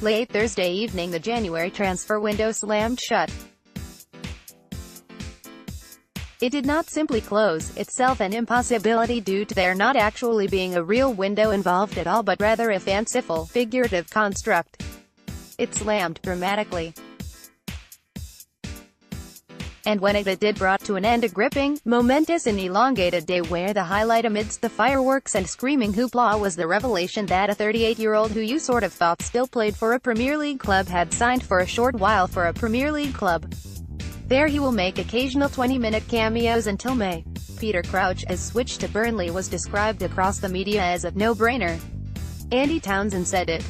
Late Thursday evening the January transfer window slammed shut. It did not simply close itself, an impossibility due to there not actually being a real window involved at all but rather a fanciful, figurative construct. It slammed dramatically. And when it did, brought to an end a gripping, momentous and elongated day where the highlight amidst the fireworks and screaming hoopla was the revelation that a 38-year-old who you sort of thought still played for a Premier League club had signed for a short while for a Premier League club. There he will make occasional 20-minute cameos until May. Peter Crouch's switch to Burnley was described across the media as a no-brainer. Andy Townsend said it.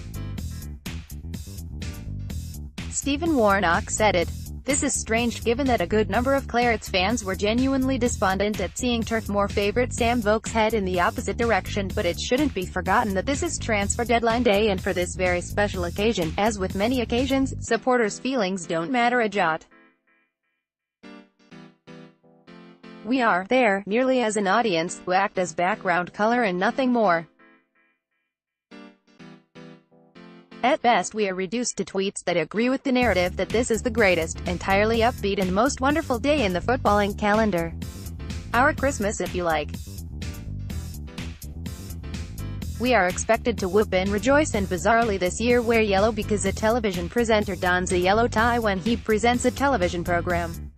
Stephen Warnock said it. This is strange given that a good number of Clarets fans were genuinely despondent at seeing Turfmoor favourite Sam Vokes head in the opposite direction, but it shouldn't be forgotten that this is transfer deadline day, and for this very special occasion, as with many occasions, supporters' feelings don't matter a jot. We are there merely as an audience, who act as background color and nothing more. At best we are reduced to tweets that agree with the narrative that this is the greatest, entirely upbeat and most wonderful day in the footballing calendar. Our Christmas if you like. We are expected to whoop and rejoice, and bizarrely this year wear yellow because a television presenter dons a yellow tie when he presents a television program.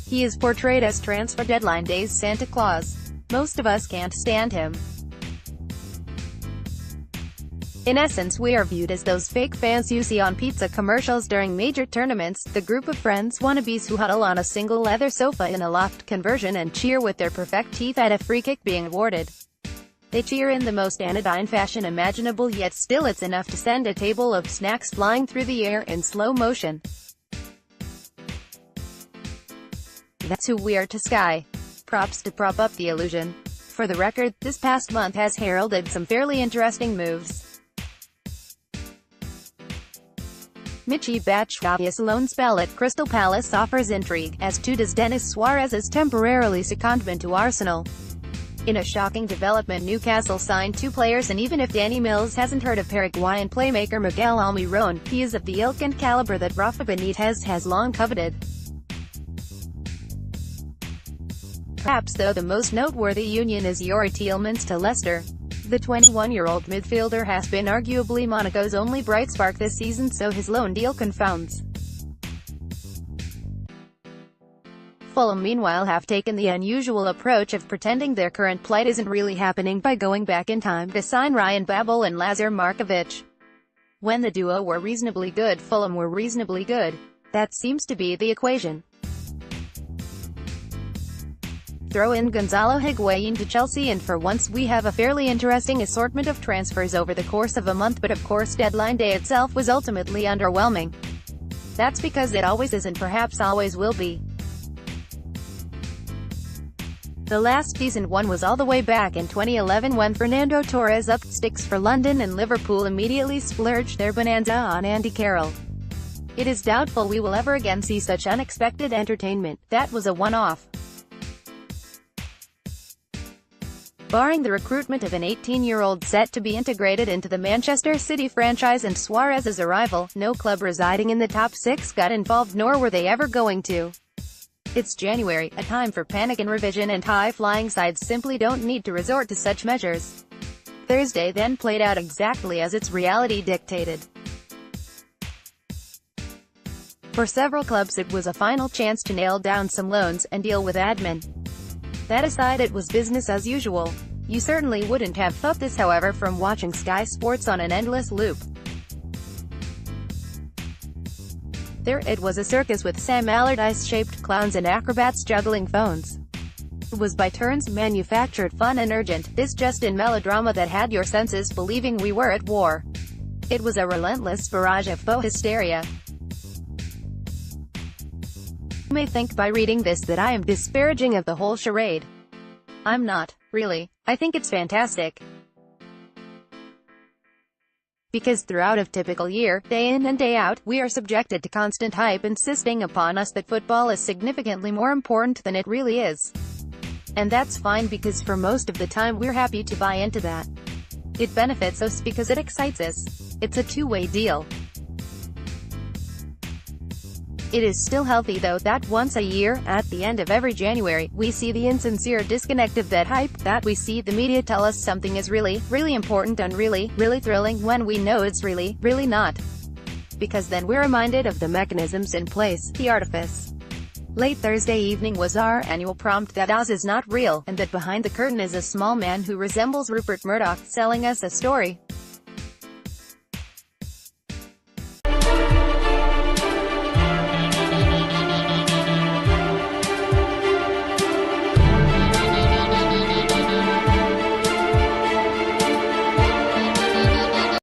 He is portrayed as transfer deadline day's Santa Claus. Most of us can't stand him. In essence we are viewed as those fake fans you see on pizza commercials during major tournaments, the group of friends wannabes who huddle on a single leather sofa in a loft conversion and cheer with their perfect teeth at a free kick being awarded. They cheer in the most anodyne fashion imaginable, yet still it's enough to send a table of snacks flying through the air in slow motion. That's who we are to Sky. Props to prop up the illusion. For the record, this past month has heralded some fairly interesting moves. Michy Batshuayi's loan spell at Crystal Palace offers intrigue, as too does Denis Suarez's temporarily secondment to Arsenal. In a shocking development, Newcastle signed 2 players, and even if Danny Mills hasn't heard of Paraguayan playmaker Miguel Almiron, he is of the ilk and caliber that Rafa Benitez has long coveted. Perhaps though the most noteworthy union is Youri Tielemans to Leicester. The 21-year-old midfielder has been arguably Monaco's only bright spark this season, so his loan deal confounds. Fulham meanwhile have taken the unusual approach of pretending their current plight isn't really happening by going back in time to sign Ryan Babel and Lazar Markovic. When the duo were reasonably good, Fulham were reasonably good. That seems to be the equation. Throw in Gonzalo Higuain to Chelsea and for once we have a fairly interesting assortment of transfers over the course of a month, but of course deadline day itself was ultimately underwhelming. That's because it always is and perhaps always will be. The last decent one was all the way back in 2011 when Fernando Torres upped sticks for London and Liverpool immediately splurged their bonanza on Andy Carroll. It is doubtful we will ever again see such unexpected entertainment. That was a one-off. Barring the recruitment of an 18-year-old set to be integrated into the Manchester City franchise and Suarez's arrival, no club residing in the top 6 got involved, nor were they ever going to. It's January, a time for panic and revision, and high-flying sides simply don't need to resort to such measures. Thursday then played out exactly as its reality dictated. For several clubs it was a final chance to nail down some loans and deal with admin. That aside, it was business as usual. You certainly wouldn't have thought this, however, from watching Sky Sports on an endless loop. There, it was a circus with Sam Allardyce-shaped clowns and acrobats juggling phones. It was by turns manufactured, fun and urgent, this just-in melodrama that had your senses believing we were at war. It was a relentless barrage of faux hysteria. You may think by reading this that I am disparaging of the whole charade. I'm not, really. I think it's fantastic. Because throughout a typical year, day in and day out, we are subjected to constant hype insisting upon us that football is significantly more important than it really is. And that's fine because for most of the time we're happy to buy into that. It benefits us because it excites us. It's a two-way deal. It is still healthy though that once a year, at the end of every January, we see the insincere disconnect of that hype, that we see the media tell us something is really, really important and really, really thrilling when we know it's really, really not. Because then we're reminded of the mechanisms in place, the artifice. Late Thursday evening was our annual prompt that Oz is not real, and that behind the curtain is a small man who resembles Rupert Murdoch, selling us a story.